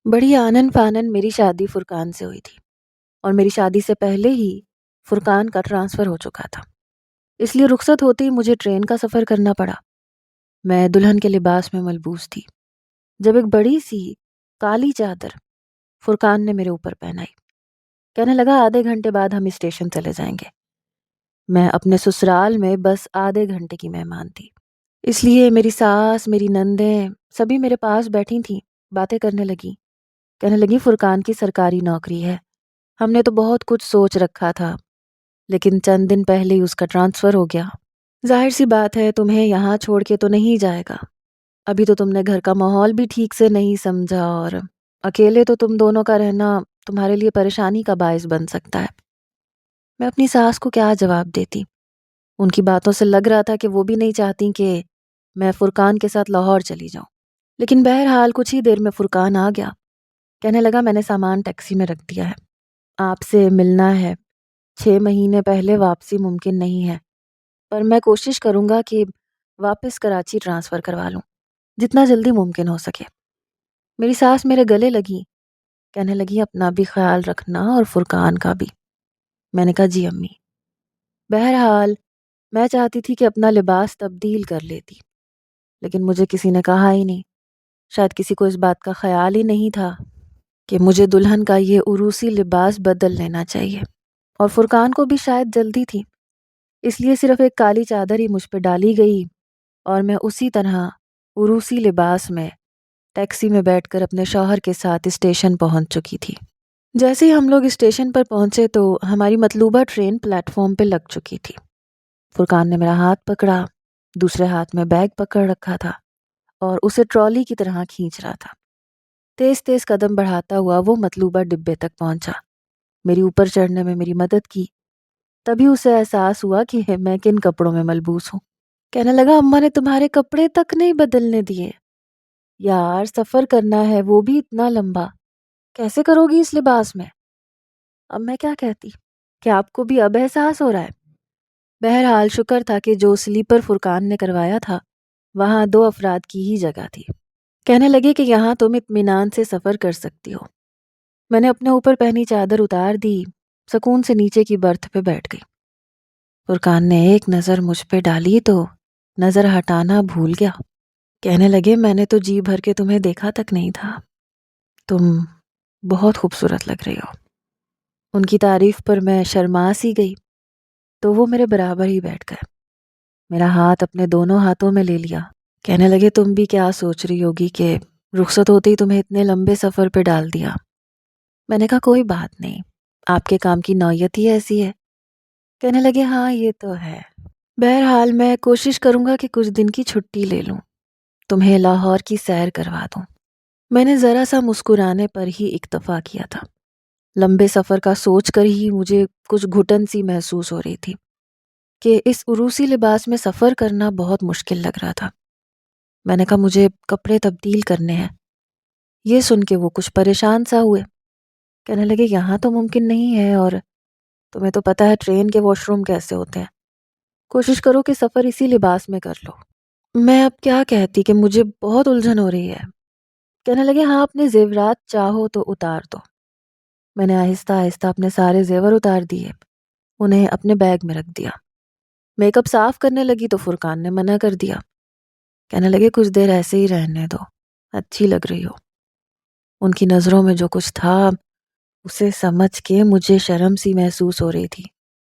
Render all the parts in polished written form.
بڑی آنن فانن میری شادی فرقان سے ہوئی تھی، اور میری شادی سے پہلے ہی فرقان کا ٹرانسفر ہو چکا تھا۔ اس لیے رخصت ہوتے ہی مجھے ٹرین کا سفر کرنا پڑا۔ میں دلہن کے لباس میں ملبوس تھی جب ایک بڑی سی کالی چادر فرقان نے میرے اوپر پہنائی۔ کہنے لگا آدھے گھنٹے بعد ہم اسٹیشن چلے جائیں گے۔ میں اپنے سسرال میں بس آدھے گھنٹے کی مہمان تھی، اس لیے میری ساس، میری نندیں سبھی میرے پاس بیٹھی تھیں، باتیں کرنے لگی۔ کہنے لگی فرقان کی سرکاری نوکری ہے، ہم نے تو بہت کچھ سوچ رکھا تھا، لیکن چند دن پہلے ہی اس کا ٹرانسفر ہو گیا۔ ظاہر سی بات ہے تمہیں یہاں چھوڑ کے تو نہیں جائے گا۔ ابھی تو تم نے گھر کا ماحول بھی ٹھیک سے نہیں سمجھا، اور اکیلے تو تم دونوں کا رہنا تمہارے لیے پریشانی کا باعث بن سکتا ہے۔ میں اپنی ساس کو کیا جواب دیتی؟ ان کی باتوں سے لگ رہا تھا کہ وہ بھی نہیں چاہتی کہ میں فرقان کے ساتھ لاہور چلی جاؤں۔ لیکن بہرحال کچھ ہی دیر میں فرقان آ گیا۔ کہنے لگا میں نے سامان ٹیکسی میں رکھ دیا ہے، آپ سے ملنا ہے، 6 مہینے پہلے واپسی ممکن نہیں ہے، پر میں کوشش کروں گا کہ واپس کراچی ٹرانسفر کروا لوں، جتنا جلدی ممکن ہو سکے۔ میری ساس میرے گلے لگی، کہنے لگی اپنا بھی خیال رکھنا اور فرقان کا بھی۔ میں نے کہا جی امی۔ بہرحال میں چاہتی تھی کہ اپنا لباس تبدیل کر لیتی، لیکن مجھے کسی نے کہا ہی نہیں۔ شاید کسی کو اس بات کا خیال ہی نہیں تھا کہ مجھے دلہن کا یہ عروسی لباس بدل لینا چاہیے، اور فرقان کو بھی شاید جلدی تھی، اس لیے صرف ایک کالی چادر ہی مجھ پہ ڈالی گئی، اور میں اسی طرح عروسی لباس میں ٹیکسی میں بیٹھ کر اپنے شوہر کے ساتھ اسٹیشن پہنچ چکی تھی۔ جیسے ہی ہم لوگ اسٹیشن پر پہنچے تو ہماری مطلوبہ ٹرین پلیٹ فارم پہ لگ چکی تھی۔ فرقان نے میرا ہاتھ پکڑا، دوسرے ہاتھ میں بیگ پکڑ رکھا تھا اور اسے ٹرالی کی طرح کھینچ رہا تھا۔ تیز تیز قدم بڑھاتا ہوا وہ مطلوبہ ڈبے تک پہنچا، میری اوپر چڑھنے میں میری مدد کی۔ تبھی اسے احساس ہوا کہ میں کن کپڑوں میں ملبوس ہوں۔ کہنے لگا اماں نے تمہارے کپڑے تک نہیں بدلنے دیے، یار سفر کرنا ہے وہ بھی اتنا لمبا، کیسے کرو گی اس لباس میں؟ اب میں کیا کہتی کہ آپ کو بھی اب احساس ہو رہا ہے؟ بہرحال شکر تھا کہ جو سلیپر فرقان نے کروایا تھا وہاں 2 افراد کی ہی جگہ تھی۔ کہنے لگے کہ یہاں تم اطمینان سے سفر کر سکتی ہو۔ میں نے اپنے اوپر پہنی چادر اتار دی، سکون سے نیچے کی برتھ پہ بیٹھ گئی۔ فرقان نے ایک نظر مجھ پہ ڈالی تو نظر ہٹانا بھول گیا۔ کہنے لگے میں نے تو جی بھر کے تمہیں دیکھا تک نہیں تھا، تم بہت خوبصورت لگ رہی ہو۔ ان کی تعریف پر میں شرما سی گئی تو وہ میرے برابر ہی بیٹھ گئے، میرا ہاتھ اپنے دونوں ہاتھوں میں لے لیا۔ کہنے لگے تم بھی کیا سوچ رہی ہوگی کہ رخصت ہوتے ہی تمہیں اتنے لمبے سفر پہ ڈال دیا۔ میں نے کہا کوئی بات نہیں، آپ کے کام کی نوعیت ہی ایسی ہے۔ کہنے لگے ہاں یہ تو ہے، بہرحال میں کوشش کروں گا کہ کچھ دن کی چھٹی لے لوں، تمہیں لاہور کی سیر کروا دوں۔ میں نے ذرا سا مسکرانے پر ہی اکتفا کیا تھا۔ لمبے سفر کا سوچ کر ہی مجھے کچھ گھٹن سی محسوس ہو رہی تھی کہ اس عروسی لباس میں سفر کرنا بہت مشکل لگ رہا تھا۔ میں نے کہا مجھے کپڑے تبدیل کرنے ہیں۔ یہ سن کے وہ کچھ پریشان سا ہوئے، کہنے لگے یہاں تو ممکن نہیں ہے، اور تمہیں تو پتہ ہے ٹرین کے واش روم کیسے ہوتے ہیں، کوشش کرو کہ سفر اسی لباس میں کر لو۔ میں اب کیا کہتی کہ مجھے بہت الجھن ہو رہی ہے۔ کہنے لگے ہاں اپنے زیورات چاہو تو اتار دو۔ میں نے آہستہ آہستہ اپنے سارے زیور اتار دیے، انہیں اپنے بیگ میں رکھ دیا۔ میک اپ صاف کرنے لگی تو فرقان نے منع کر دیا۔ کہنے لگے کچھ دیر ایسے ہی رہنے دو، اچھی لگ رہی ہو۔ ان کی نظروں میں جو کچھ تھا اسے سمجھ کے مجھے شرم سی محسوس ہو رہی تھی۔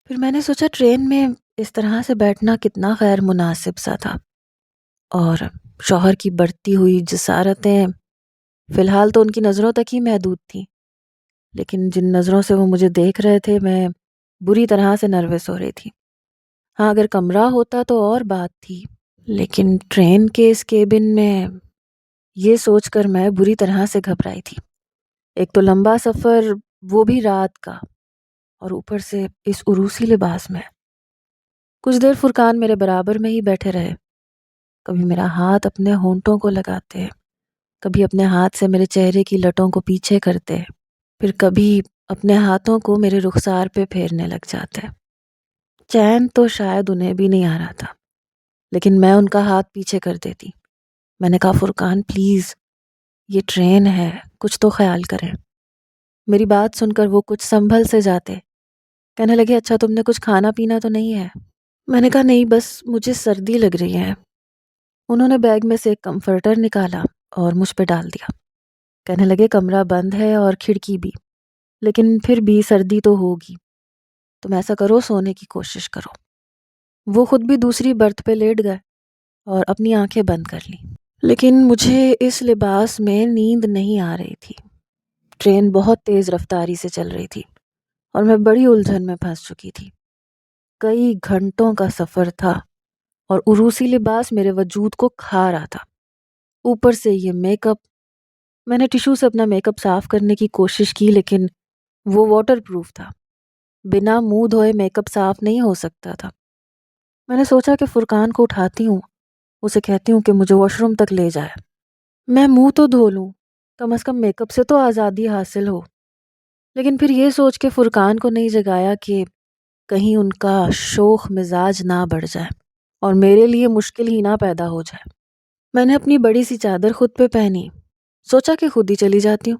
پھر میں نے سوچا ٹرین میں اس طرح سے بیٹھنا کتنا غیر مناسب سا تھا، اور شوہر کی بڑھتی ہوئی جسارتیں فی الحال تو ان کی نظروں تک ہی محدود تھیں، لیکن جن نظروں سے وہ مجھے دیکھ رہے تھے میں بری طرح سے نروس ہو رہی تھی۔ ہاں اگر کمرہ ہوتا تو اور بات تھی، لیکن ٹرین کے اس کیبن میں یہ سوچ کر میں بری طرح سے گھبرائی تھی۔ ایک تو لمبا سفر، وہ بھی رات کا، اور اوپر سے اس عروسی لباس میں۔ کچھ دیر فرقان میرے برابر میں ہی بیٹھے رہے، کبھی میرا ہاتھ اپنے ہونٹوں کو لگاتے، کبھی اپنے ہاتھ سے میرے چہرے کی لٹوں کو پیچھے کرتے، پھر کبھی اپنے ہاتھوں کو میرے رخسار پہ پھیرنے لگ جاتے۔ چین تو شاید انہیں بھی نہیں آ رہا تھا، لیکن میں ان کا ہاتھ پیچھے کر دیتی۔ میں نے کہا فرقان پلیز، یہ ٹرین ہے، کچھ تو خیال کریں۔ میری بات سن کر وہ کچھ سنبھل سے جاتے، کہنے لگے اچھا تم نے کچھ کھانا پینا تو نہیں ہے؟ میں نے کہا نہیں، بس مجھے سردی لگ رہی ہے۔ انہوں نے بیگ میں سے ایک کمفرٹر نکالا اور مجھ پہ ڈال دیا، کہنے لگے کمرہ بند ہے اور کھڑکی بھی، لیکن پھر بھی سردی تو ہوگی، تم ایسا کرو سونے کی کوشش کرو۔ وہ خود بھی دوسری برتھ پہ لیٹ گئے اور اپنی آنکھیں بند کر لیں، لیکن مجھے اس لباس میں نیند نہیں آ رہی تھی۔ ٹرین بہت تیز رفتاری سے چل رہی تھی اور میں بڑی الجھن میں پھنس چکی تھی۔ کئی گھنٹوں کا سفر تھا اور عروسی لباس میرے وجود کو کھا رہا تھا، اوپر سے یہ میک اپ۔ میں نے ٹیشو سے اپنا میک اپ صاف کرنے کی کوشش کی لیکن وہ واٹر پروف تھا، بنا منہ دھوئے میک اپ صاف نہیں ہو سکتا تھا۔ میں نے سوچا کہ فرقان کو اٹھاتی ہوں، اسے کہتی ہوں کہ مجھے واش روم تک لے جائے، میں منہ تو دھو لوں، کم از کم میک اپ سے تو آزادی حاصل ہو۔ لیکن پھر یہ سوچ کے فرقان کو نہیں جگایا کہ کہیں ان کا شوخ مزاج نہ بڑھ جائے اور میرے لیے مشکل ہی نہ پیدا ہو جائے۔ میں نے اپنی بڑی سی چادر خود پہ پہنی، سوچا کہ خود ہی چلی جاتی ہوں۔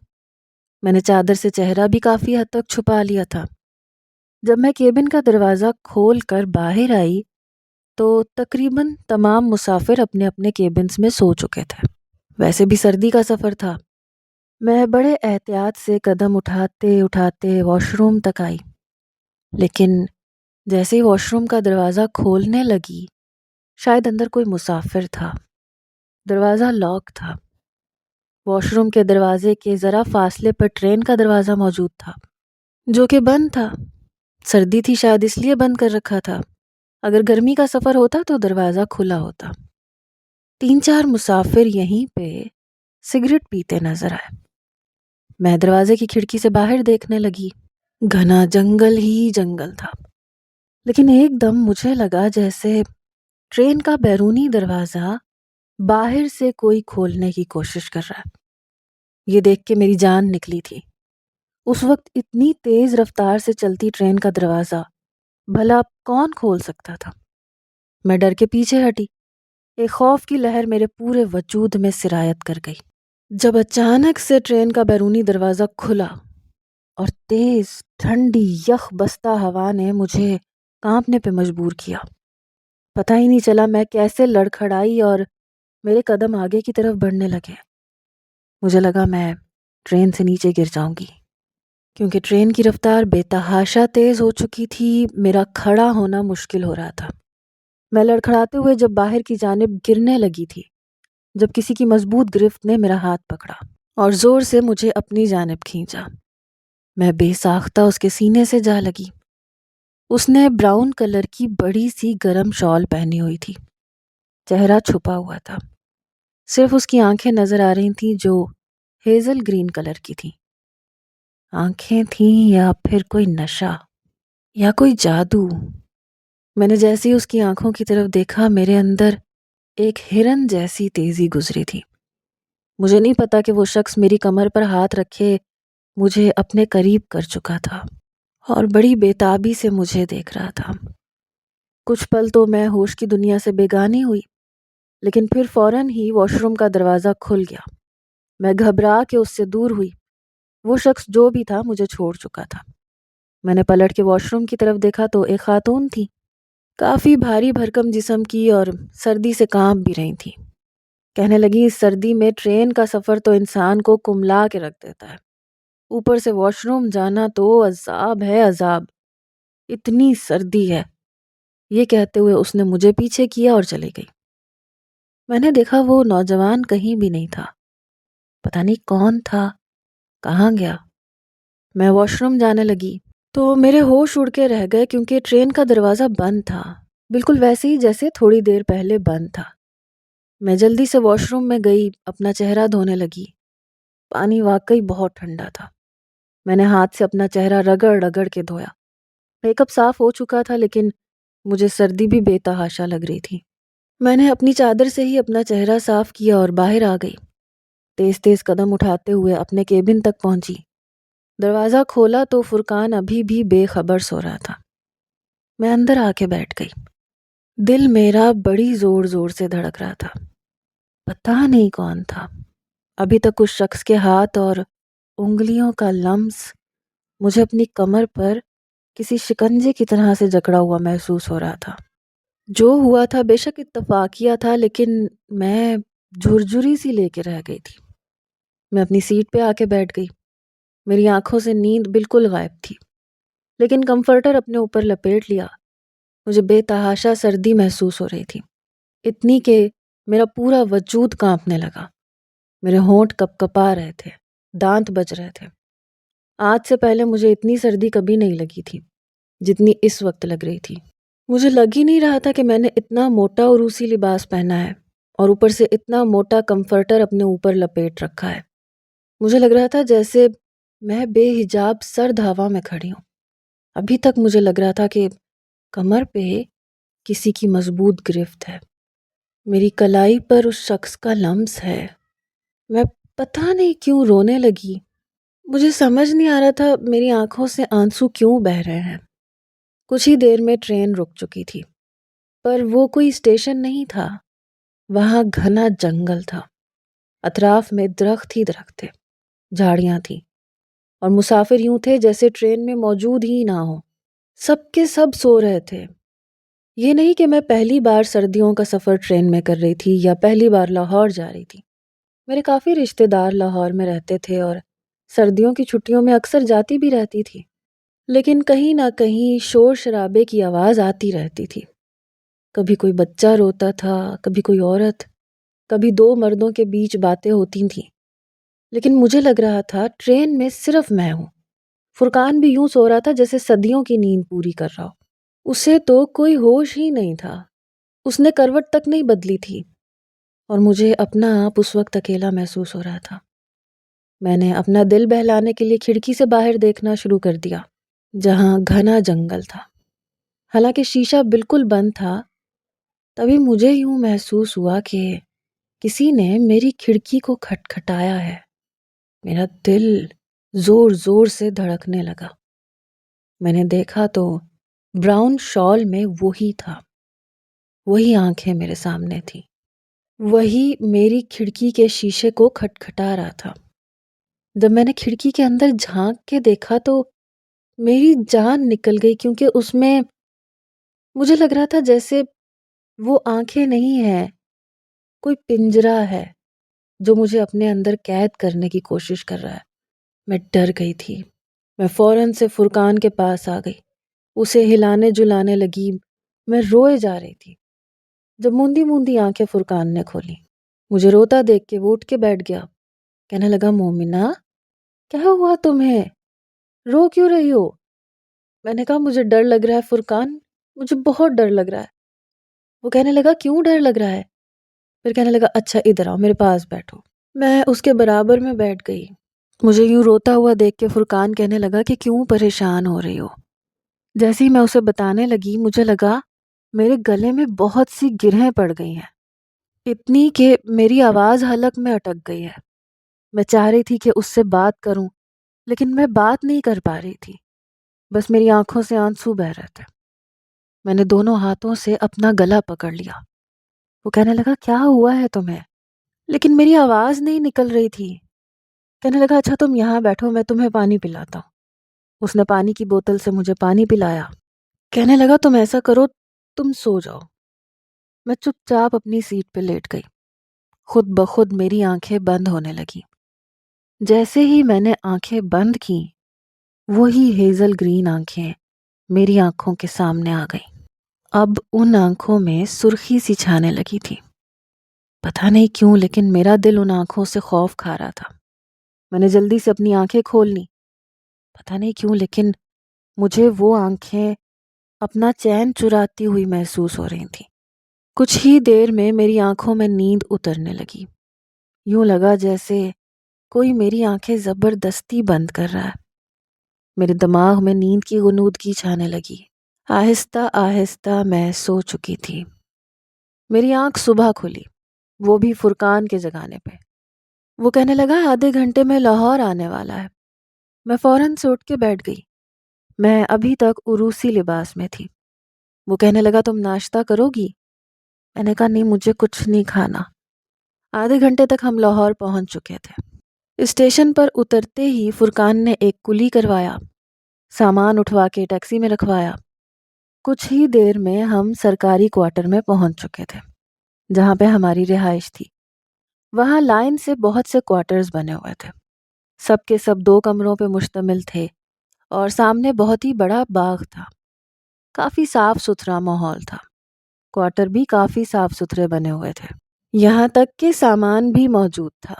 میں نے چادر سے چہرہ بھی کافی حد تک چھپا لیا تھا۔ جب میں کیبن کا دروازہ کھول کر باہر آئی تو تقریباً تمام مسافر اپنے اپنے کیبنز میں سو چکے تھے۔ ویسے بھی سردی کا سفر تھا۔ میں بڑے احتیاط سے قدم اٹھاتے اٹھاتے واش روم تک آئی، لیکن جیسے ہی واش روم کا دروازہ کھولنے لگی، شاید اندر کوئی مسافر تھا۔ دروازہ لاک تھا۔ واش روم کے دروازے کے ذرا فاصلے پر ٹرین کا دروازہ موجود تھا، جو کہ بند تھا۔ سردی تھی شاید اس لیے بند کر رکھا تھا، اگر گرمی کا سفر ہوتا تو دروازہ کھلا ہوتا۔ 3-4 مسافر یہیں پہ سگریٹ پیتے نظر آئے۔ میں دروازے کی کھڑکی سے باہر دیکھنے لگی، گھنا جنگل ہی جنگل تھا، لیکن ایک دم مجھے لگا جیسے ٹرین کا بیرونی دروازہ باہر سے کوئی کھولنے کی کوشش کر رہا ہے۔ یہ دیکھ کے میری جان نکلی تھی۔ اس وقت اتنی تیز رفتار سے چلتی ٹرین کا دروازہ بھلا کون کھول سکتا تھا؟ میں ڈر کے پیچھے ہٹی، ایک خوف کی لہر میرے پورے وجود میں سرایت کر گئی جب اچانک سے ٹرین کا بیرونی دروازہ کھلا اور تیز ٹھنڈی یخ بستہ ہوا نے مجھے کانپنے پہ مجبور کیا۔ پتہ ہی نہیں چلا میں کیسے لڑکھڑائی اور میرے قدم آگے کی طرف بڑھنے لگے۔ مجھے لگا میں ٹرین سے نیچے گر جاؤں گی، کیونکہ ٹرین کی رفتار بے تحاشا تیز ہو چکی تھی، میرا کھڑا ہونا مشکل ہو رہا تھا۔ میں لڑکھڑاتے ہوئے جب باہر کی جانب گرنے لگی تھی، جب کسی کی مضبوط گرفت نے میرا ہاتھ پکڑا اور زور سے مجھے اپنی جانب کھینچا، میں بے ساختہ اس کے سینے سے جا لگی۔ اس نے براؤن کلر کی بڑی سی گرم شال پہنی ہوئی تھی، چہرہ چھپا ہوا تھا، صرف اس کی آنکھیں نظر آ رہی تھیں جو ہیزل گرین کلر کی تھیں۔ آنکھیں تھیں یا پھر کوئی نشہ یا کوئی جادو۔ میں نے جیسے ہی اس کی آنکھوں کی طرف دیکھا، میرے اندر ایک ہرن جیسی تیزی گزری تھی۔ مجھے نہیں پتا کہ وہ شخص میری کمر پر ہاتھ رکھے مجھے اپنے قریب کر چکا تھا اور بڑی بےتابی سے مجھے دیکھ رہا تھا۔ کچھ پل تو میں ہوش کی دنیا سے بیگانی ہوئی، لیکن پھر فوراً ہی واش روم کا دروازہ کھل گیا۔ میں گھبرا کے اس سے دور ہوئی۔ وہ شخص جو بھی تھا مجھے چھوڑ چکا تھا۔ میں نے پلٹ کے واش روم کی طرف دیکھا تو ایک خاتون تھی، کافی بھاری بھرکم جسم کی اور سردی سے کانپ بھی رہی تھی۔ کہنے لگی اس سردی میں ٹرین کا سفر تو انسان کو کملا کے رکھ دیتا ہے، اوپر سے واش روم جانا تو عذاب ہے عذاب، اتنی سردی ہے۔ یہ کہتے ہوئے اس نے مجھے پیچھے کیا اور چلی گئی۔ میں نے دیکھا وہ نوجوان کہیں بھی نہیں تھا، پتہ نہیں کون تھا، کہاں گیا۔ میں واش روم جانے لگی تو میرے ہوش اڑ کے رہ گئے، کیونکہ ٹرین کا دروازہ بند تھا، بالکل ویسے ہی جیسے تھوڑی دیر پہلے بند تھا۔ میں جلدی سے واش روم میں گئی، اپنا چہرہ دھونے لگی۔ پانی واقعی بہت ٹھنڈا تھا۔ میں نے ہاتھ سے اپنا چہرہ رگڑ رگڑ کے دھویا۔ میک اپ صاف ہو چکا تھا، لیکن مجھے سردی بھی بے تحاشا لگ رہی تھی۔ میں نے اپنی چادر سے ہی اپنا چہرہ صاف کیا اور باہر آ گئی۔ تیز تیز قدم اٹھاتے ہوئے اپنے کیبن تک پہنچی۔ دروازہ کھولا تو فرقان ابھی بھی بے خبر سو رہا تھا۔ میں اندر آ کے بیٹھ گئی۔ دل میرا بڑی زور زور سے دھڑک رہا تھا۔ پتہ نہیں کون تھا، ابھی تک اس شخص کے ہاتھ اور انگلیوں کا لمس مجھے اپنی کمر پر کسی شکنجے کی طرح سے جکڑا ہوا محسوس ہو رہا تھا۔ جو ہوا تھا بے شک اتفاقیہ تھا، لیکن میں جھرجھری سی لے کے رہ گئی تھی۔ میں اپنی سیٹ پہ آ کے بیٹھ گئی۔ میری آنکھوں سے نیند بالکل غائب تھی، لیکن کمفرٹر اپنے اوپر لپیٹ لیا۔ مجھے بے تحاشا سردی محسوس ہو رہی تھی، اتنی کہ میرا پورا وجود کانپنے لگا۔ میرے ہونٹ کپ کپا رہے تھے، دانت بج رہے تھے۔ آج سے پہلے مجھے اتنی سردی کبھی نہیں لگی تھی جتنی اس وقت لگ رہی تھی۔ مجھے لگ ہی نہیں رہا تھا کہ میں نے اتنا موٹا اور روسی لباس پہنا ہے اور اوپر سے اتنا موٹا کمفرٹر اپنے اوپر لپیٹ رکھا ہے۔ مجھے لگ رہا تھا جیسے میں بے حجاب سرد ہوا میں کھڑی ہوں۔ ابھی تک مجھے لگ رہا تھا کہ کمر پہ کسی کی مضبوط گرفت ہے، میری کلائی پر اس شخص کا لمس ہے۔ میں پتہ نہیں کیوں رونے لگی۔ مجھے سمجھ نہیں آ رہا تھا میری آنکھوں سے آنسو کیوں بہہ رہے ہیں۔ کچھ ہی دیر میں ٹرین رک چکی تھی، پر وہ کوئی اسٹیشن نہیں تھا، وہاں گھنا جنگل تھا۔ اطراف میں درخت ہی درخت تھے، جھاڑیاں تھیں، اور مسافر یوں تھے جیسے ٹرین میں موجود ہی نہ ہو۔ سب کے سب سو رہے تھے۔ یہ نہیں کہ میں پہلی بار سردیوں کا سفر ٹرین میں کر رہی تھی یا پہلی بار لاہور جا رہی تھی۔ میرے کافی رشتہ دار لاہور میں رہتے تھے اور سردیوں کی چھٹیوں میں اکثر جاتی بھی رہتی تھی، لیکن کہیں نہ کہیں شور شرابے کی آواز آتی رہتی تھی۔ کبھی کوئی بچہ روتا تھا، کبھی کوئی عورت، کبھی دو مردوں کے بیچ باتیں ہوتی تھیں، لیکن مجھے لگ رہا تھا ٹرین میں صرف میں ہوں۔ فرقان بھی یوں سو رہا تھا جیسے صدیوں کی نیند پوری کر رہا ہو۔ اسے تو کوئی ہوش ہی نہیں تھا، اس نے کروٹ تک نہیں بدلی تھی، اور مجھے اپنا آپ اس وقت اکیلا محسوس ہو رہا تھا۔ میں نے اپنا دل بہلانے کے لیے کھڑکی سے باہر دیکھنا شروع کر دیا، جہاں گھنا جنگل تھا۔ حالانکہ شیشہ بالکل بند تھا، تبھی مجھے یوں محسوس ہوا کہ کسی نے میری کھڑکی کو کھٹکھٹایا ہے۔ میرا دل زور زور سے دھڑکنے لگا۔ میں نے دیکھا تو براؤن شال میں وہی تھا، وہی آنکھیں میرے سامنے تھی، وہی میری کھڑکی کے شیشے کو کھٹکھٹا رہا تھا۔ جب میں نے کھڑکی کے اندر جھانک کے دیکھا تو میری جان نکل گئی، کیونکہ اس میں مجھے لگ رہا تھا جیسے وہ آنکھیں نہیں ہیں، کوئی پنجرا ہے جو مجھے اپنے اندر قید کرنے کی کوشش کر رہا ہے۔ میں ڈر گئی تھی۔ میں فوراً سے فرقان کے پاس آ گئی، اسے ہلانے جلانے لگی۔ میں روئے جا رہی تھی جب موندی موندی آنکھیں فرقان نے کھولی۔ مجھے روتا دیکھ کے وہ اٹھ کے بیٹھ گیا، کہنے لگا مومنہ کیا ہوا تمہیں، رو کیوں رہی ہو؟ میں نے کہا مجھے ڈر لگ رہا ہے فرقان، مجھے بہت ڈر لگ رہا ہے۔ وہ کہنے لگا کیوں ڈر لگ رہا ہے؟ پھر کہنے لگا اچھا ادھر آؤ میرے پاس بیٹھو۔ میں اس کے برابر میں بیٹھ گئی۔ مجھے یوں روتا ہوا دیکھ کے فرقان کہنے لگا کہ کیوں پریشان ہو رہی ہو؟ جیسے ہی میں اسے بتانے لگی مجھے لگا میرے گلے میں بہت سی گرہیں پڑ گئی ہیں، اتنی کہ میری آواز حلق میں اٹک گئی ہے۔ میں چاہ رہی تھی کہ اس سے بات کروں، لیکن میں بات نہیں کر پا رہی تھی، بس میری آنکھوں سے آنسو بہہ رہے تھے۔ میں نے دونوں ہاتھوں سے اپنا گلا پکڑ لیا۔ وہ کہنے لگا کیا ہوا ہے تمہیں؟ لیکن میری آواز نہیں نکل رہی تھی۔ کہنے لگا اچھا تم یہاں بیٹھو، میں تمہیں پانی پلاتا ہوں۔ اس نے پانی کی بوتل سے مجھے پانی پلایا۔ کہنے لگا تم ایسا کرو، تم سو جاؤ۔ میں چپ چاپ اپنی سیٹ پہ لیٹ گئی۔ خود بخود میری آنکھیں بند ہونے لگیں۔ جیسے ہی میں نے آنکھیں بند کیں، وہی ہیزل گرین آنکھیں میری آنکھوں کے سامنے آ گئیں۔ اب ان آنکھوں میں سرخی سی چھانے لگی تھی۔ پتہ نہیں کیوں لیکن میرا دل ان آنکھوں سے خوف کھا رہا تھا۔ میں نے جلدی سے اپنی آنکھیں کھول لیں۔ پتہ نہیں کیوں لیکن مجھے وہ آنکھیں اپنا چین چراتی ہوئی محسوس ہو رہی تھیں۔ کچھ ہی دیر میں میری آنکھوں میں نیند اترنے لگی۔ یوں لگا جیسے کوئی میری آنکھیں زبردستی بند کر رہا ہے۔ میرے دماغ میں نیند کی غنودگی چھانے لگی۔ آہستہ آہستہ میں سو چکی تھی۔ میری آنکھ صبح کھلی، وہ بھی فرقان کے جگانے پہ۔ وہ کہنے لگا آدھے گھنٹے میں لاہور آنے والا ہے۔ میں فوراً سے اٹھ کے بیٹھ گئی۔ میں ابھی تک عروسی لباس میں تھی۔ وہ کہنے لگا تم ناشتہ کرو گی؟ میں نے کہا نہیں مجھے کچھ نہیں کھانا، آدھے گھنٹے تک ہم لاہور پہنچ چکے تھے۔ اسٹیشن پر اترتے ہی فرقان نے ایک کلی کروایا، سامان اٹھوا کے ٹیکسی میں رکھوایا۔ کچھ ہی دیر میں ہم سرکاری کوارٹر میں پہنچ چکے تھے جہاں پہ ہماری رہائش تھی۔ وہاں لائن سے بہت سے کوارٹرز بنے ہوئے تھے، سب کے سب 2 کمروں پہ مشتمل تھے اور سامنے بہت ہی بڑا باغ تھا۔ کافی صاف ستھرا ماحول تھا، کوارٹر بھی کافی صاف ستھرے بنے ہوئے تھے، یہاں تک کہ سامان بھی موجود تھا۔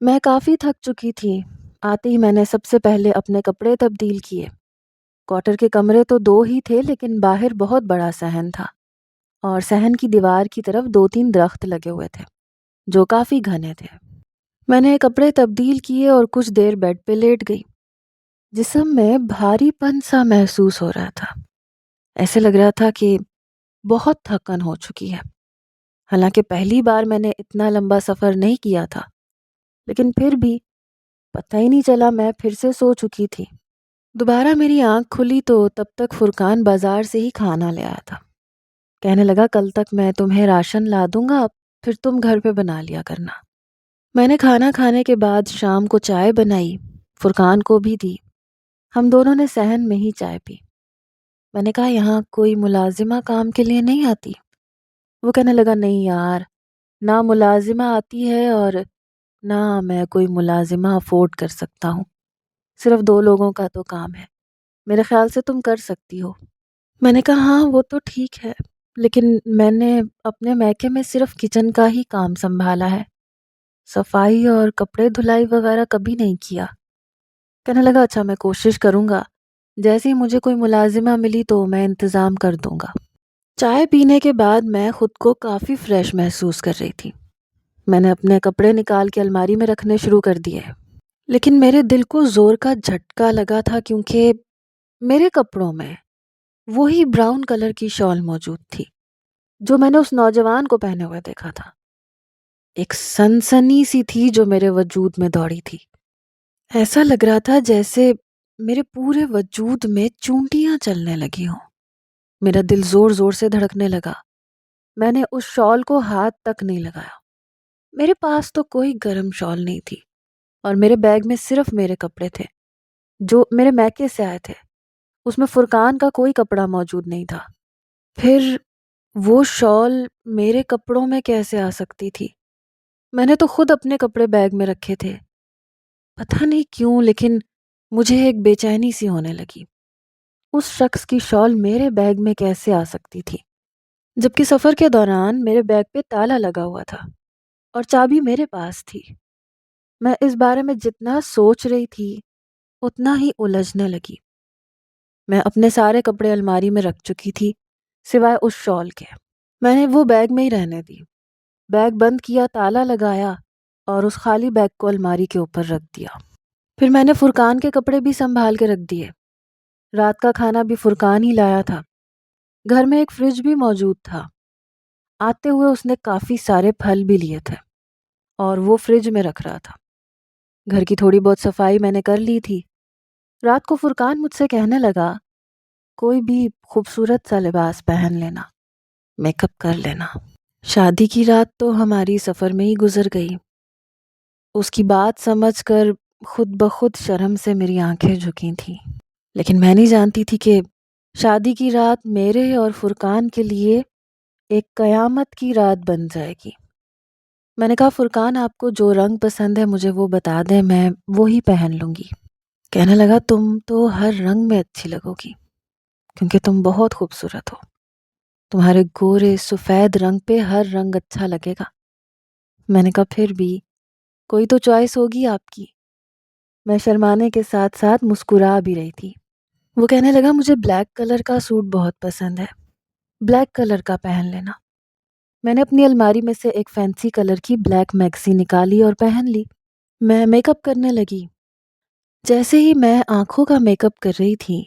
میں کافی تھک چکی تھی۔ آتے ہی میں نے سب سے پہلے اپنے کپڑے تبدیل کیے۔ کوارٹر کے کمرے تو 2 ہی تھے، لیکن باہر بہت بڑا صحن تھا اور صحن کی دیوار کی طرف 2-3 درخت لگے ہوئے تھے جو کافی گھنے تھے۔ میں نے کپڑے تبدیل کیے اور کچھ دیر بیڈ پہ لیٹ گئی۔ جسم میں بھاری پن سا محسوس ہو رہا تھا، ایسے لگ رہا تھا کہ بہت تھکن ہو چکی ہے۔ حالانکہ پہلی بار میں نے اتنا لمبا سفر نہیں کیا تھا، لیکن پھر بھی پتہ ہی نہیں چلا میں پھر سے سو چکی تھی۔ دوبارہ میری آنکھ کھلی تو تب تک فرقان بازار سے ہی کھانا لے آیا تھا۔ کہنے لگا کل تک میں تمہیں راشن لا دوں گا، پھر تم گھر پہ بنا لیا کرنا۔ میں نے کھانا کھانے کے بعد شام کو چائے بنائی، فرقان کو بھی دی۔ ہم دونوں نے صحن میں ہی چائے پی۔ میں نے کہا یہاں کوئی ملازمہ کام کے لیے نہیں آتی؟ وہ کہنے لگا نہیں یار، نہ ملازمہ آتی ہے اور نہ میں کوئی ملازمہ افورڈ کر سکتا ہوں، صرف 2 لوگوں کا تو کام ہے، میرے خیال سے تم کر سکتی ہو۔ میں نے کہا ہاں وہ تو ٹھیک ہے، لیکن میں نے اپنے میکے میں صرف کچن کا ہی کام سنبھالا ہے، صفائی اور کپڑے دھلائی وغیرہ کبھی نہیں کیا۔ کہنے لگا اچھا میں کوشش کروں گا، جیسے ہی مجھے کوئی ملازمہ ملی تو میں انتظام کر دوں گا۔ چائے پینے کے بعد میں خود کو کافی فریش محسوس کر رہی تھی۔ میں نے اپنے کپڑے نکال کے الماری میں رکھنے شروع کر دیے، لیکن میرے دل کو زور کا جھٹکا لگا تھا کیونکہ میرے کپڑوں میں وہی براؤن کلر کی شال موجود تھی جو میں نے اس نوجوان کو پہنے ہوئے دیکھا تھا۔ ایک سنسنی سی تھی جو میرے وجود میں دوڑی تھی۔ ایسا لگ رہا تھا جیسے میرے پورے وجود میں چونٹیاں چلنے لگی ہوں۔ میرا دل زور زور سے دھڑکنے لگا۔ میں نے اس شال کو ہاتھ تک نہیں لگایا۔ میرے پاس تو کوئی گرم شال نہیں تھی اور میرے بیگ میں صرف میرے کپڑے تھے جو میرے میکے سے آئے تھے، اس میں فرقان کا کوئی کپڑا موجود نہیں تھا۔ پھر وہ شال میرے کپڑوں میں کیسے آ سکتی تھی؟ میں نے تو خود اپنے کپڑے بیگ میں رکھے تھے۔ پتہ نہیں کیوں لیکن مجھے ایک بے چینی سی ہونے لگی۔ اس شخص کی شال میرے بیگ میں کیسے آ سکتی تھی، جبکہ سفر کے دوران میرے بیگ پہ تالا لگا ہوا تھا اور چابی میرے پاس تھی۔ میں اس بارے میں جتنا سوچ رہی تھی اتنا ہی الجھنے لگی۔ میں اپنے سارے کپڑے الماری میں رکھ چکی تھی سوائے اس شال کے۔ میں نے وہ بیگ میں ہی رہنے دی۔ بیگ بند کیا، تالا لگایا اور اس خالی بیگ کو الماری کے اوپر رکھ دیا۔ پھر میں نے فرقان کے کپڑے بھی سنبھال کے رکھ دیے۔ رات کا کھانا بھی فرقان ہی لایا تھا۔ گھر میں ایک فریج بھی موجود تھا۔ آتے ہوئے اس نے کافی سارے پھل بھی لیے تھے اور وہ فریج میں رکھ رہا تھا۔ گھر کی تھوڑی بہت صفائی میں نے کر لی تھی۔ رات کو فرقان مجھ سے کہنے لگا کوئی بھی خوبصورت سا لباس پہن لینا، میک اپ کر لینا۔ شادی کی رات تو ہماری سفر میں ہی گزر گئی۔ اس کی بات سمجھ کر خود بخود شرم سے میری آنکھیں جھکی تھیں، لیکن میں نہیں جانتی تھی کہ شادی کی رات میرے اور فرقان کے لیے ایک قیامت کی رات بن جائے گی۔ میں نے کہا فرقان آپ کو جو رنگ پسند ہے مجھے وہ بتا دیں، میں وہی پہن لوں گی۔ کہنے لگا تم تو ہر رنگ میں اچھی لگو گی کیونکہ تم بہت خوبصورت ہو، تمہارے گورے سفید رنگ پہ ہر رنگ اچھا لگے گا۔ میں نے کہا پھر بھی کوئی تو چوائس ہوگی آپ کی۔ میں شرمانے کے ساتھ ساتھ مسکرا بھی رہی تھی۔ وہ کہنے لگا مجھے بلیک کلر کا سوٹ بہت پسند ہے، بلیک کلر کا پہن لینا۔ میں نے اپنی الماری میں سے ایک فینسی کلر کی بلیک میکسی نکالی اور پہن لی۔ میں میک اپ کرنے لگی۔ جیسے ہی میں آنکھوں کا میک اپ کر رہی تھی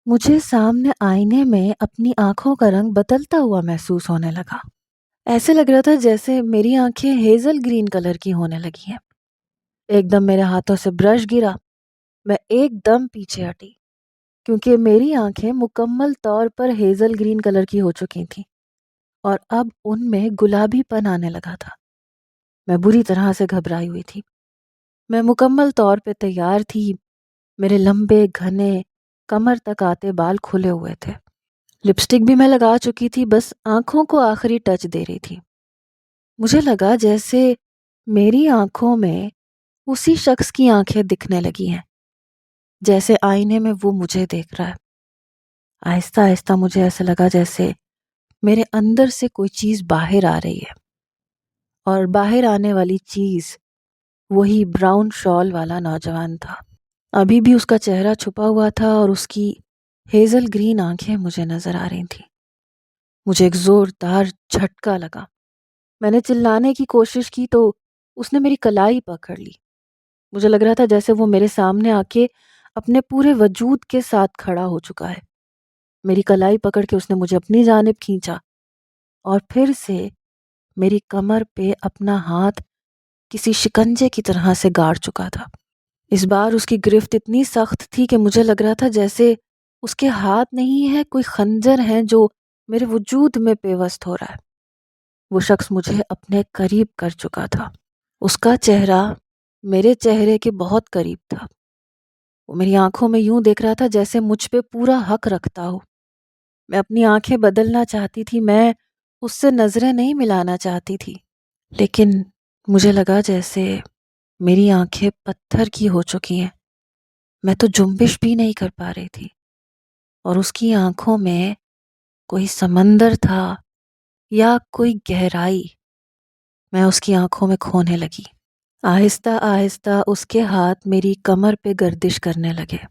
مجھے سامنے آئینے میں اپنی آنکھوں کا رنگ بدلتا ہوا محسوس ہونے لگا۔ ایسے لگ رہا تھا جیسے میری آنکھیں ہیزل گرین کلر کی ہونے لگی ہیں۔ ایک دم میرے ہاتھوں سے برش گرا۔ میں ایک دم پیچھے ہٹی کیونکہ میری آنکھیں مکمل طور پر ہیزل گرین کلر کی ہو چکی تھیں اور اب ان میں گلابی پن آنے لگا تھا۔ میں بری طرح سے گھبرائی ہوئی تھی۔ میں مکمل طور پہ تیار تھی، میرے لمبے گھنے کمر تک آتے بال کھلے ہوئے تھے، لپسٹک بھی میں لگا چکی تھی، بس آنکھوں کو آخری ٹچ دے رہی تھی۔ مجھے لگا جیسے میری آنکھوں میں اسی شخص کی آنکھیں دکھنے لگی ہیں، جیسے آئینے میں وہ مجھے دیکھ رہا ہے۔ آہستہ آہستہ مجھے ایسا لگا جیسے میرے اندر سے کوئی چیز باہر آ رہی ہے، اور باہر آنے والی چیز وہی براؤن شال والا نوجوان تھا۔ ابھی بھی اس کا چہرہ چھپا ہوا تھا اور اس کی ہیزل گرین آنکھیں مجھے نظر آ رہی تھیں۔ مجھے ایک زوردار جھٹکا لگا۔ میں نے چلانے کی کوشش کی تو اس نے میری کلائی پکڑ لی۔ مجھے لگ رہا تھا جیسے وہ میرے سامنے آ کے اپنے پورے وجود کے ساتھ کھڑا ہو چکا ہے۔ میری کلائی پکڑ کے اس نے مجھے اپنی جانب کھینچا اور پھر سے میری کمر پہ اپنا ہاتھ کسی شکنجے کی طرح سے گاڑ چکا تھا۔ اس بار اس کی گرفت اتنی سخت تھی کہ مجھے لگ رہا تھا جیسے اس کے ہاتھ نہیں ہے، کوئی خنجر ہے جو میرے وجود میں پیوست ہو رہا ہے۔ وہ شخص مجھے اپنے قریب کر چکا تھا۔ اس کا چہرہ میرے چہرے کے بہت قریب تھا۔ وہ میری آنکھوں میں یوں دیکھ رہا تھا جیسے مجھ پہ پورا حق رکھتا ہو۔ میں اپنی آنکھیں بدلنا چاہتی تھی، میں اس سے نظریں نہیں ملانا چاہتی تھی، لیکن مجھے لگا جیسے میری آنکھیں پتھر کی ہو چکی ہیں۔ میں تو جنبش بھی نہیں کر پا رہی تھی، اور اس کی آنکھوں میں کوئی سمندر تھا یا کوئی گہرائی۔ میں اس کی آنکھوں میں کھونے لگی۔ آہستہ آہستہ اس کے ہاتھ میری کمر پہ گردش کرنے لگے۔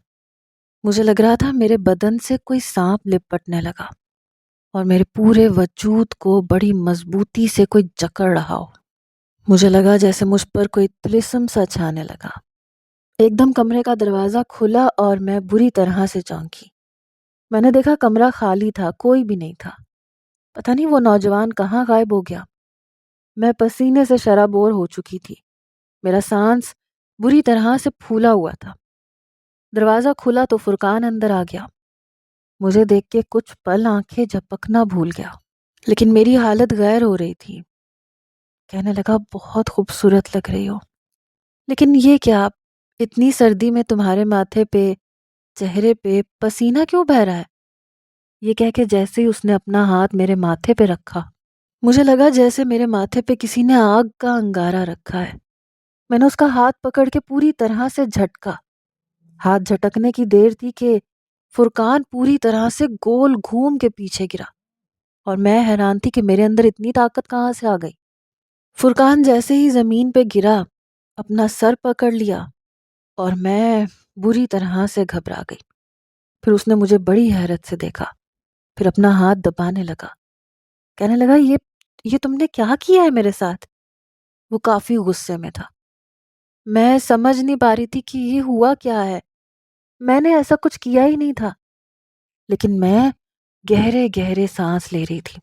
مجھے لگ رہا تھا میرے بدن سے کوئی سانپ لپٹنے لگا اور میرے پورے وجود کو بڑی مضبوطی سے کوئی جکڑ رہا ہو۔ مجھے لگا جیسے مجھ پر کوئی طلسم سا چھانے لگا۔ ایک دم کمرے کا دروازہ کھلا اور میں بری طرح سے چونکی۔ میں نے دیکھا کمرہ خالی تھا، کوئی بھی نہیں تھا۔ پتہ نہیں وہ نوجوان کہاں غائب ہو گیا۔ میں پسینے سے شرابور ہو چکی تھی، میرا سانس بری طرح سے پھولا ہوا تھا۔ دروازہ کھلا تو فرقان اندر آ گیا۔ مجھے دیکھ کے کچھ پل آنکھیں جھپکنا بھول گیا، لیکن میری حالت غیر ہو رہی تھی۔ کہنے لگا بہت خوبصورت لگ رہی ہو، لیکن یہ کیا، اتنی سردی میں تمہارے ماتھے پہ، چہرے پہ پسینہ کیوں بہہ رہا ہے؟ یہ کہہ کے جیسے ہی اس نے اپنا ہاتھ میرے ماتھے پہ رکھا، مجھے لگا جیسے میرے ماتھے پہ کسی نے آگ کا انگارہ رکھا ہے۔ میں نے اس کا ہاتھ پکڑ کے پوری طرح سے جھٹکا۔ ہاتھ جھٹکنے کی دیر تھی کہ فرقان پوری طرح سے گول گھوم کے پیچھے گرا، اور میں حیران تھی کہ میرے اندر اتنی طاقت کہاں سے آ گئی۔ فرقان جیسے ہی زمین پہ گرا، اپنا سر پکڑ لیا اور میں بری طرح سے گھبرا گئی۔ پھر اس نے مجھے بڑی حیرت سے دیکھا، پھر اپنا ہاتھ دبانے لگا، کہنے لگا یہ تم نے کیا کیا ہے میرے ساتھ؟ وہ کافی غصے میں تھا۔ میں سمجھ نہیں پا رہی تھی کہ یہ ہوا کیا ہے۔ میں نے ایسا کچھ کیا ہی نہیں تھا، لیکن میں گہرے گہرے سانس لے رہی تھی۔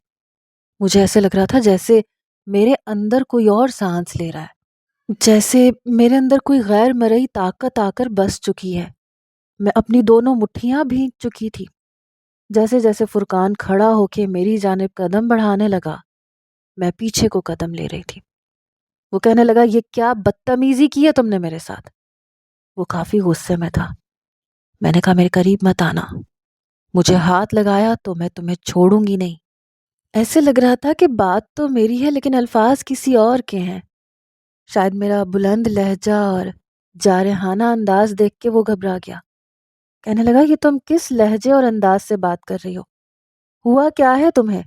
مجھے ایسے لگ رہا تھا جیسے میرے اندر کوئی اور سانس لے رہا ہے، جیسے میرے اندر کوئی غیر مرئی طاقت آ کر بس چکی ہے۔ میں اپنی دونوں مٹھیاں بھینج چکی تھی۔ جیسے جیسے فرقان کھڑا ہو کے میری جانب قدم بڑھانے لگا، میں پیچھے کو قدم لے رہی تھی۔ وہ کہنے لگا یہ کیا بدتمیزی کی ہے تم نے میرے ساتھ؟ وہ کافی غصے میں تھا۔ میں نے کہا میرے قریب مت آنا، مجھے ہاتھ لگایا تو میں تمہیں چھوڑوں گی نہیں۔ ایسے لگ رہا تھا کہ بات تو میری ہے لیکن الفاظ کسی اور کے ہیں۔ شاید میرا بلند لہجہ اور جارحانہ انداز دیکھ کے وہ گھبرا گیا۔ کہنے لگا یہ تم کس لہجے اور انداز سے بات کر رہی ہو؟ ہوا کیا ہے تمہیں؟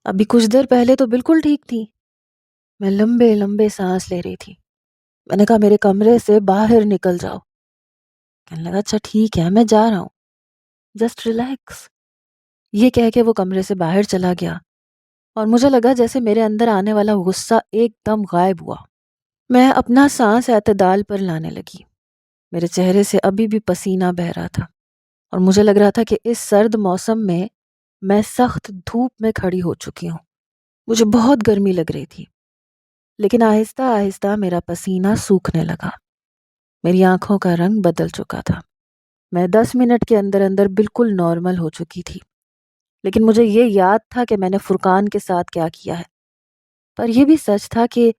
ابھی کچھ دیر پہلے تو بالکل ٹھیک تھی۔ میں لمبے لمبے سانس لے رہی تھی۔ میں نے کہا میرے کمرے سے باہر نکل جاؤ۔ کہنے لگا اچھا ٹھیک ہے، میں جا رہا ہوں، جسٹ ریلیکس۔ یہ کہہ کے وہ کمرے سے باہر چلا گیا، اور مجھے لگا جیسے میرے اندر آنے والا غصہ ایک دم غائب ہوا۔ میں اپنا سانس اعتدال پر لانے لگی۔ میرے چہرے سے ابھی بھی پسینہ بہہ رہا تھا، اور مجھے لگ رہا تھا کہ اس سرد موسم میں سخت دھوپ میں کھڑی ہو چکی ہوں۔ مجھے بہت گرمی لگ رہی تھی، لیکن آہستہ آہستہ میرا پسینہ سوکھنے لگا۔ میری آنکھوں کا رنگ بدل چکا تھا۔ میں 10 منٹ کے اندر اندر بالکل نارمل ہو چکی تھی، لیکن مجھے یہ یاد تھا کہ میں نے فرقان کے ساتھ کیا کیا ہے۔ پر یہ بھی سچ تھا کہ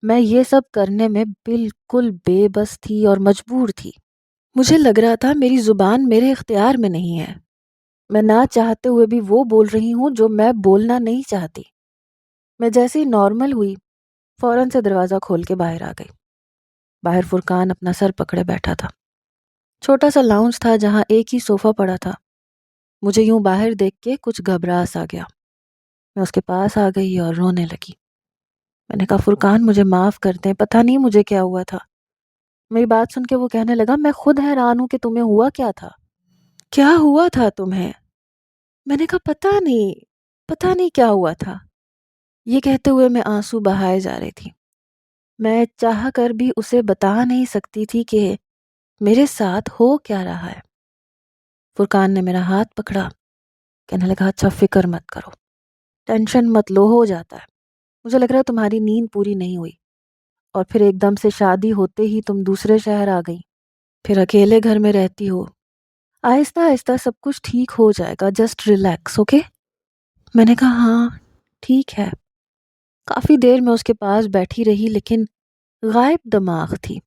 میں یہ سب کرنے میں بالکل بے بس تھی اور مجبور تھی۔ مجھے لگ رہا تھا میری زبان میرے اختیار میں نہیں ہے، میں نہ چاہتے ہوئے بھی وہ بول رہی ہوں جو میں بولنا نہیں چاہتی۔ میں جیسے ہی نارمل ہوئی فوراً سے دروازہ کھول کے باہر آ گئی۔ باہر فرقان اپنا سر پکڑے بیٹھا تھا۔ چھوٹا سا لاؤنج تھا جہاں ایک ہی صوفہ پڑا تھا۔ مجھے یوں باہر دیکھ کے کچھ گھبراہٹ آ گیا۔ میں اس کے پاس آ گئی اور رونے لگی۔ میں نے کہا فرقان مجھے معاف کر دیں، پتہ نہیں مجھے کیا ہوا تھا۔ میری بات سن کے وہ کہنے لگا میں خود حیران ہوں کہ تمہیں ہوا کیا تھا؟ کیا ہوا تھا تمہیں؟ میں نے کہا پتہ نہیں کیا ہوا تھا۔ یہ کہتے ہوئے میں آنسو بہائے جا رہی تھی۔ میں چاہ کر بھی اسے بتا نہیں سکتی تھی کہ میرے ساتھ ہو کیا رہا ہے۔ فرقان نے میرا ہاتھ پکڑا، کہنے لگا اچھا فکر مت کرو، ٹینشن مت لو، ہو جاتا ہے۔ مجھے لگ رہا ہے تمہاری نیند پوری نہیں ہوئی، اور پھر ایک دم سے شادی ہوتے ہی تم دوسرے شہر آ گئی، پھر اکیلے گھر میں رہتی ہو۔ آہستہ آہستہ سب کچھ ٹھیک ہو جائے گا، جسٹ ریلیکس، اوکے؟ میں نے کہا ہاں ٹھیک ہے۔ کافی دیر میں اس کے پاس بیٹھی رہی لیکن غائب دماغ تھی۔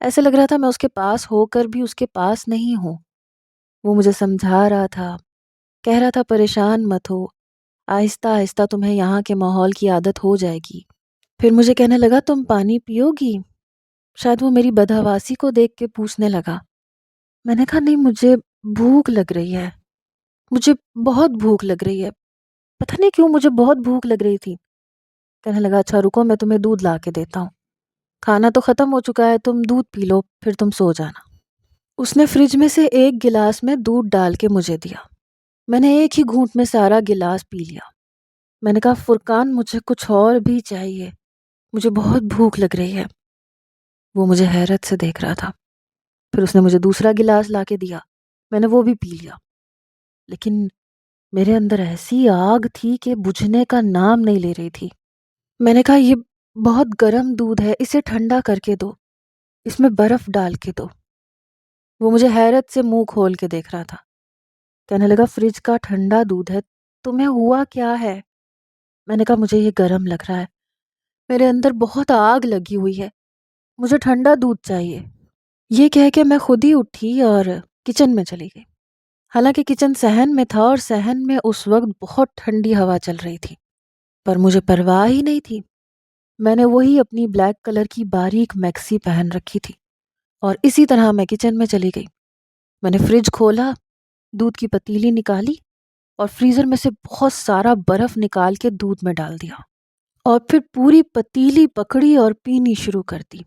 ایسے لگ رہا تھا میں اس کے پاس ہو کر بھی اس کے پاس نہیں ہوں۔ وہ مجھے سمجھا رہا تھا، کہہ رہا تھا پریشان مت ہو، آہستہ آہستہ تمہیں یہاں کے ماحول کی عادت ہو جائے گی۔ پھر مجھے کہنے لگا تم پانی پیو گی؟ شاید وہ میری بدحواسی کو دیکھ کے پوچھنے لگا۔ میں نے کہا نہیں، مجھے بھوک لگ رہی ہے، مجھے بہت بھوک لگ رہی ہے، پتہ نہیں کیوں مجھے بہت بھوک لگ رہی تھی۔ کہنے لگا اچھا رکو میں تمہیں دودھ لا کے دیتا ہوں، کھانا تو ختم ہو چکا ہے، تم دودھ پی لو پھر تم سو جانا۔ اس نے فریج میں سے ایک گلاس میں دودھ ڈال کے مجھے دیا۔ میں نے ایک ہی گھونٹ میں سارا گلاس پی لیا۔ میں نے کہا فرقان مجھے کچھ اور بھی چاہیے، مجھے بہت بھوک لگ رہی ہے۔ وہ مجھے حیرت سے دیکھ رہا تھا۔ پھر اس نے مجھے دوسرا گلاس لا کے دیا، میں نے وہ بھی پی لیا، لیکن میرے اندر ایسی آگ تھی کہ بجھنے کا نام نہیں لے رہی تھی۔ میں نے کہا یہ بہت گرم دودھ ہے، اسے ٹھنڈا کر کے دو، اس میں برف ڈال کے دو۔ وہ مجھے حیرت سے منہ کھول کے دیکھ رہا تھا، کہنے لگا فریج کا ٹھنڈا دودھ ہے، تمہیں ہوا کیا ہے؟ میں نے کہا مجھے یہ گرم لگ رہا ہے، میرے اندر بہت آگ لگی ہوئی ہے، مجھے ٹھنڈا دودھ چاہیے۔ یہ کہہ کے میں خود ہی اٹھی اور کچن میں چلی گئی۔ حالانکہ کچن صحن میں تھا اور صحن میں اس وقت بہت ٹھنڈی ہوا چل رہی تھی، پر مجھے پرواہ ہی نہیں تھی۔ میں نے وہی اپنی بلیک کلر کی باریک میکسی پہن رکھی تھی اور اسی طرح میں کچن میں چلی گئی۔ میں نے فریج کھولا، دودھ کی پتیلی نکالی اور فریزر میں سے بہت سارا برف نکال کے دودھ میں ڈال دیا اور پھر پوری پتیلی پکڑی اور پینی شروع کر دی۔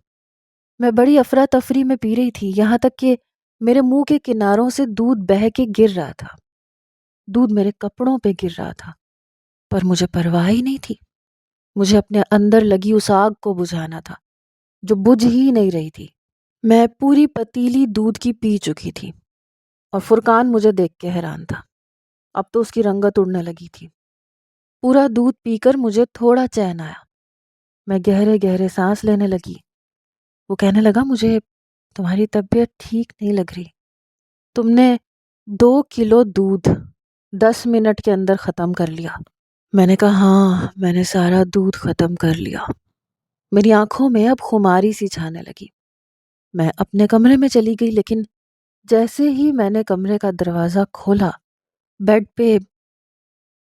میں بڑی افراتفری میں پی رہی تھی، یہاں تک کہ میرے منہ کے کناروں سے دودھ بہہ کے گر رہا تھا، دودھ میرے کپڑوں پہ گر رہا تھا، پر مجھے پرواہ ہی نہیں تھی۔ مجھے اپنے اندر لگی اس آگ کو بجھانا تھا جو بجھ ہی نہیں رہی تھی۔ میں پوری پتیلی دودھ کی پی چکی تھی اور فرقان مجھے دیکھ کے حیران تھا۔ اب تو اس کی رنگت اڑنے لگی تھی۔ پورا دودھ پی کر مجھے تھوڑا چین آیا، میں گہرے گہرے سانس لینے لگی۔ وہ کہنے لگا مجھے تمہاری طبیعت ٹھیک نہیں لگ رہی، تم نے 2 کلو دودھ 10 منٹ کے اندر ختم کر لیا۔ میں نے کہا ہاں میں نے سارا دودھ ختم کر لیا۔ میری آنکھوں میں اب خماری سی چھانے لگی۔ میں اپنے کمرے میں چلی گئی، لیکن جیسے ہی میں نے کمرے کا دروازہ کھولا بیڈ پہ